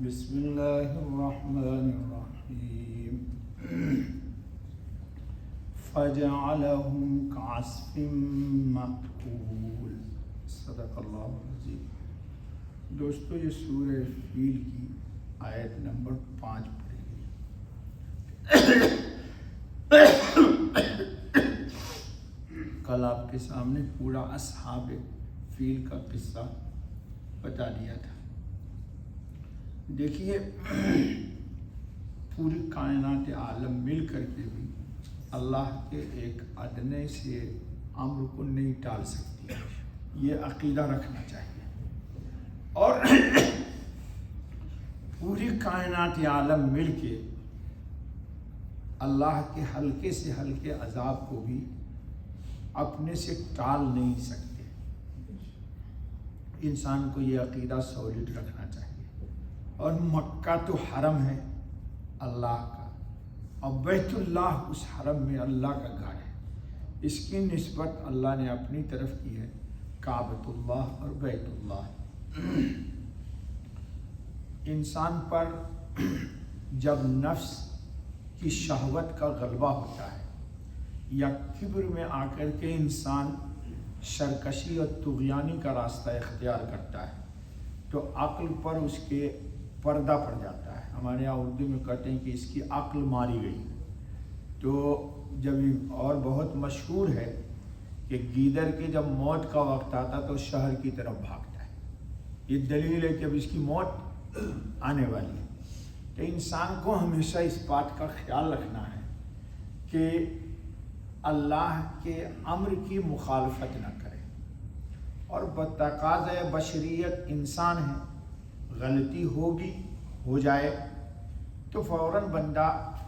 بسم اللہ الرحمن الرحیم فجعلهم كعصف مأکول صدق اللہ العظیم۔ دوستو یہ سورہ فیل کی آیت نمبر 5 پڑھیں گے۔ کل آپ کے سامنے پورا اصحاب فیل کا قصہ بتا دیا تھا۔ دیکھیے پوری کائنات عالم مل کر کے بھی اللہ کے ایک ادنے سے امر کو نہیں ٹال سکتی، یہ عقیدہ رکھنا چاہیے۔ اور پوری کائنات عالم مل کے اللہ کے ہلکے سے ہلکے عذاب کو بھی اپنے سے ٹال نہیں سکتے۔ انسان کو یہ عقیدہ سالڈ رکھنا چاہیے۔ اور مکہ تو حرم ہے اللہ کا، اور بیت اللہ اس حرم میں اللہ کا گھر ہے، اس کی نسبت اللہ نے اپنی طرف کی ہے، کعبۃ اللہ اور بیت اللہ۔ انسان پر جب نفس کی شہوت کا غلبہ ہوتا ہے یا کبر میں آ کر کے انسان سرکشی اور طغیانی کا راستہ اختیار کرتا ہے تو عقل پر اس کے پردہ پڑ جاتا ہے۔ ہمارے یہاں اردو میں کہتے ہیں کہ اس کی عقل ماری گئی۔ تو جب اور بہت مشہور ہے کہ گیدڑ کے جب موت کا وقت آتا تو شہر کی طرف بھاگتا ہے، یہ دلیل ہے کہ اب اس کی موت آنے والی ہے۔ تو انسان کو ہمیشہ اس بات کا خیال رکھنا ہے کہ اللہ کے امر کی مخالفت نہ کرے، اور بتقاضۂ بشریت انسان ہے، غلطی ہوگی ہو جائے تو فوراً بندہ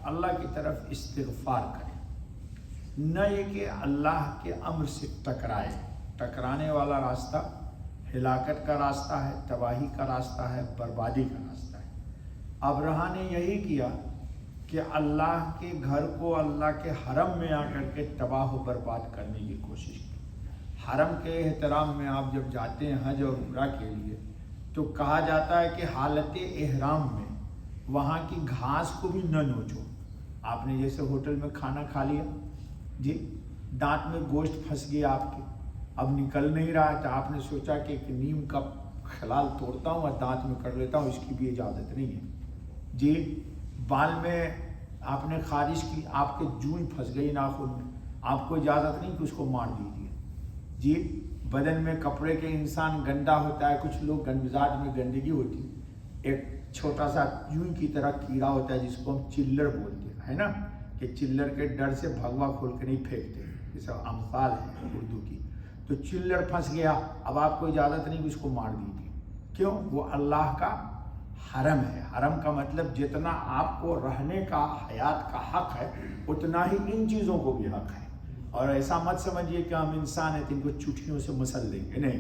اللہ کی طرف استغفار کرے، نہ یہ کہ اللہ کے امر سے ٹکرائے۔ ٹکرانے والا راستہ ہلاکت کا راستہ ہے، تباہی کا راستہ ہے، بربادی کا راستہ ہے۔ ابرہہ نے یہی کیا کہ اللہ کے گھر کو اللہ کے حرم میں آ کر کے تباہ و برباد کرنے کی کوشش کی۔ حرم کے احترام میں آپ جب جاتے ہیں حج اور عمرہ کے لیے تو کہا جاتا ہے کہ حالت احرام میں وہاں کی گھاس کو بھی نہ نوچو۔ آپ نے جیسے ہوٹل میں کھانا کھا لیا، جی دانت میں گوشت پھنس گیا آپ کے، اب نکل نہیں رہا، تو آپ نے سوچا کہ ایک نیم کا خلال توڑتا ہوں اور دانت میں کر لیتا ہوں، اس کی بھی اجازت نہیں ہے۔ جی بال میں آپ نے خارش کی، آپ کے جوئی پھنس گئی ناخن میں، آپ کو اجازت نہیں کہ اس کو مار دیجیے۔ جی بدن میں کپڑے کے انسان گندا ہوتا ہے، کچھ لوگ مزاج میں گندگی ہوتی ہے، ایک چھوٹا سا جوئی کی طرح کیڑا ہوتا ہے جس کو ہم چلر بولتے ہیں، ہے نا، کہ چلر کے ڈر سے بھگوا کھول کے نہیں پھینکتے، یہ سب امثال ہے اردو کی۔ تو چلر پھنس گیا، اب آپ کو اجازت نہیں کہ اس کو مار دیجیے، کیوں؟ وہ اللہ کا حرم ہے۔ حرم کا مطلب جتنا آپ کو رہنے کا حیات کا حق ہے اتنا ہی ان چیزوں کو بھی حق ہے۔ اور ایسا مت سمجھیے کہ ہم انسان ہیں تو ان کو چٹھیوں سے مسل دیں گے، نہیں۔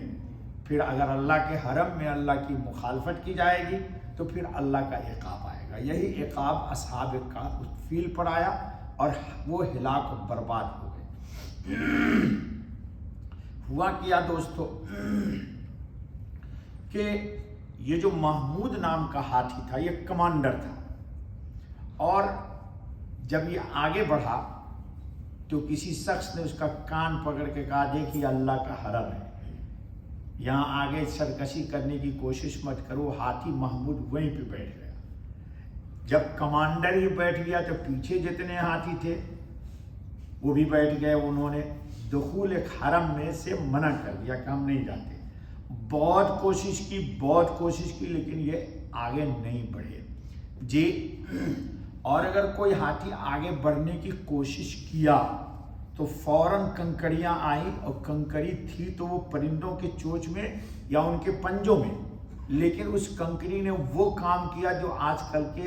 پھر اگر اللہ کے حرم میں اللہ کی مخالفت کی جائے گی تو پھر اللہ کا عقاب آئے گا۔ یہی عقاب اصحاب کا فیل پر آیا اور وہ ہلاک و برباد ہو گئے۔ ہوا کیا دوستو کہ یہ جو محمود نام کا ہاتھی تھا یہ کمانڈر تھا، اور جب یہ آگے بڑھا تو کسی شخص نے اس کا کان پکڑ کے کہا، دیکھیے اللہ کا حرم ہے، یہاں آگے سرکشی کرنے کی کوشش مت کرو۔ ہاتھی محمود وہیں پہ بیٹھ گیا۔ جب کمانڈر ہی بیٹھ گیا تو پیچھے جتنے ہاتھی تھے وہ بھی بیٹھ گئے، انہوں نے دخول حرم میں سے منع کر دیا کہ ہم نہیں جاتے۔ بہت کوشش کی لیکن یہ آگے نہیں بڑھے۔ جی اور اگر کوئی ہاتھی آگے بڑھنے کی کوشش کیا تو فوراً کنکریاں آئیں، اور کنکری تھی تو وہ پرندوں کے چونچ میں یا ان کے پنجوں میں، لیکن اس کنکری نے وہ کام کیا جو آج کل کے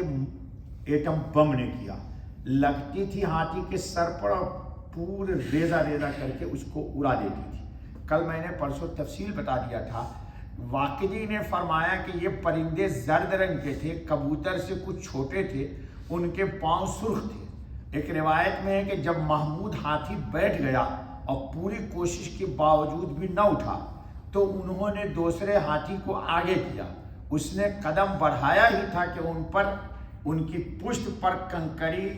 ایٹم بم نے کیا، لگتی تھی ہاتھی کے سر پر اور پورے ریزہ کر کے اس کو اڑا دیتی تھی۔ کل میں نے پرسوں تفصیل بتا دیا تھا، واقعی نے فرمایا کہ یہ پرندے زرد رنگ کے تھے، کبوتر سے کچھ چھوٹے تھے، ان کے پاؤں سرخ تھے۔ ایک روایت میں ہے کہ جب محمود ہاتھی بیٹھ گیا اور پوری کوشش کے باوجود بھی نہ اٹھا تو انہوں نے دوسرے ہاتھی کو آگے کیا، اس نے قدم بڑھایا ہی تھا کہ ان پر ان کی پشت پر کنکری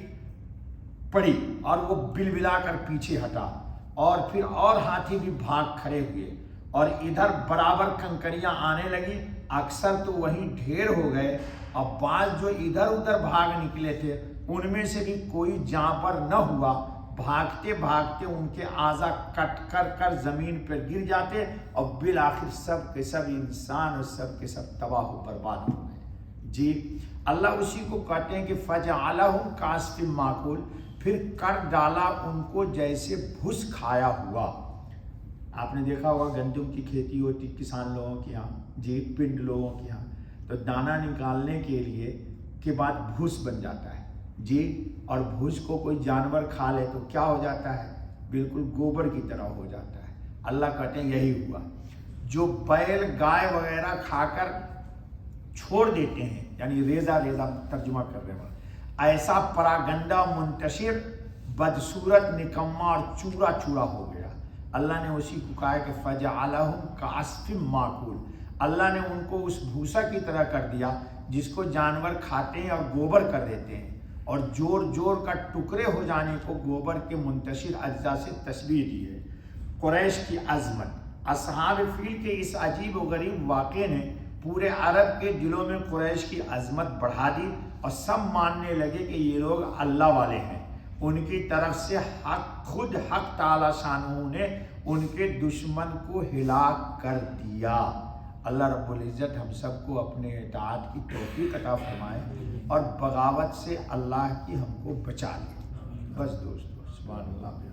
پڑی اور وہ بلبلا کر پیچھے ہٹا، اور پھر اور ہاتھی بھی بھاگ کھڑے ہوئے اور ادھر برابر کنکریاں آنے لگی، اکثر تو وہیں ڈھیر ہو گئے، اور بعض جو ادھر ادھر بھاگ نکلے تھے ان میں سے بھی کوئی جاں پر نہ ہوا، بھاگتے بھاگتے ان کے اعضا کٹ کر زمین پر گر جاتے، اور بالآخر سب کے سب انسان اور سب کے سب تباہ و برباد ہو گئے۔ جی اللہ اسی کو کہتے ہیں کہ فَجَعَلَهُمْ كَعَصْفٍ مَّأْكُولٍ، پھر کر ڈالا ان کو جیسے بھس کھایا ہوا۔ آپ نے دیکھا ہوگا گندم کی کھیتی ہوتی کسان لوگوں کے یہاں، جی پنڈ لوگوں کے یہاں، تو دانہ نکالنے کے لیے کے بعد بھوس بن جاتا ہے جی، اور بھوس کو کوئی جانور کھا لے تو کیا ہو جاتا ہے؟ بالکل گوبر کی طرح ہو جاتا ہے۔ اللہ کہتے ہیں یہی ہوا، جو بیل گائے وغیرہ کھا کر چھوڑ دیتے ہیں، یعنی ریزہ ریزہ ترجمہ کر رہے ہیں، ایسا پراگنڈا منتشر بدصورت نکما اور چورا چورا ہو گیا۔ اللہ نے اسی کو کہا کہ فَجَعَلَهُمْ كَعَصْفٍ مَّأْكُولٍ، اللہ نے ان کو اس بھوسا کی طرح کر دیا جس کو جانور کھاتے ہیں اور گوبر کر دیتے ہیں، اور جوڑ جوڑ کا ٹکڑے ہو جانے کو گوبر کے منتشر اجزاء سے تشبیہ دی ہے۔ قریش کی عظمت، اصحاب فیل کے اس عجیب و غریب واقعے نے پورے عرب کے دلوں میں قریش کی عظمت بڑھا دی، اور سب ماننے لگے کہ یہ لوگ اللہ والے ہیں۔ ان کی طرف سے خود حق تعالی شانہ نے ان کے دشمن کو ہلاک کر دیا۔ اللہ رب العزت ہم سب کو اپنے اطاعت کی توفیق عطا فرمائے اور بغاوت سے اللہ کی ہم کو بچا لے۔ بس دوستو، سبحان اللہ۔